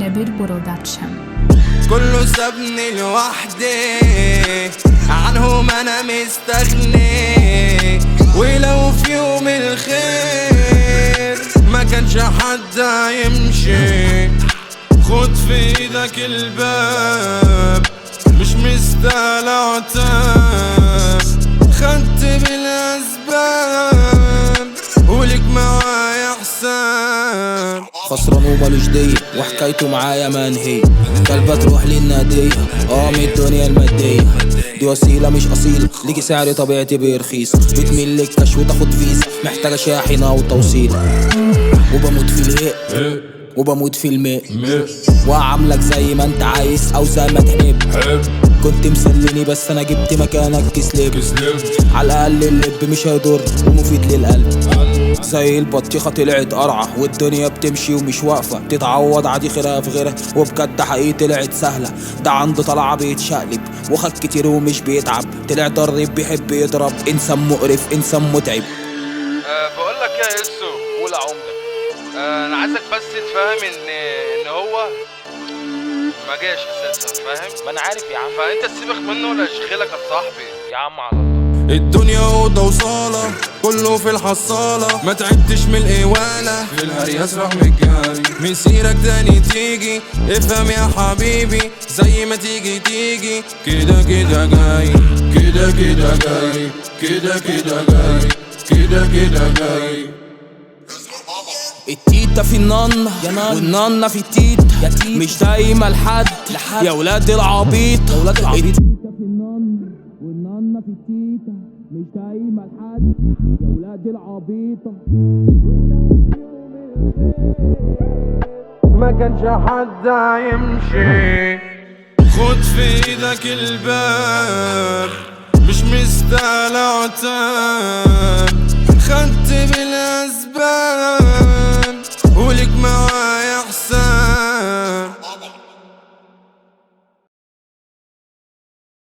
جابر برودكشن. كله سابني لوحدي، عنهم انا مستغني، ولو في يوم الخير ما كانش حد هيمشي. خد في ايدك الباب، مش مستاهل عتاب، خدت بالاسباب ولك معايا حساب. خسران ومالوش دية وحكايته معايا منهية، كلبة تروح للنادية من الدنيا المادية. دي وسيلة مش أصيلة، ليكي سعر طبيعتي برخيص، بتميل للكاش وتاخد فيزا، محتاجة شاحنة وتوصيل. وبموت في الهق وبموت في الماء، وعاملك زي ما انت عايز او زي ما تحب. كنت مسليني بس انا جبت مكانك كسلب، على الاقل اللب مش هيضر ومفيد للقلب. زي البطيخة طلعت قرعة والدنيا بتمشي ومش واقفة، تتعوض عادي خيرها في غيرها، وبجد حقيقي طلعت سهلة. ده عنده طلعة بيتشقلب وخد كتير ومش بيتعب، طلع ضرب بيحب يضرب، انسان مقرف انسان متعب. بقولك يا يسو قول عمدة، انا عايزك بس تفهم ان هو ما جاش اساسا، فاهم؟ ما انا عارف يا عم، فانت تسيبك منه ولا يشغلك يا صاحبي يا عم على الله. الدنيا اوضه وصاله كله في الحصاله، ما تعبتش من القواله، في الهرياس راح متجاري. مسيرك تاني تيجي، افهم يا حبيبي، زي ما تيجي تيجي، كده كده جاي، كده كده جاي، كده كده جاي، كده كده جاي. التيتا في النانا والنانا في التيتا، مش دايما لحد يا ولاد العبيط. التيتا في النانا والنانا في التيتا، مش دايما لحد يا ولاد العبيطة. ما كانش حد هيمشي. خد في ايدك الباب، مش مستاهل عتاب، خدت بالأسباب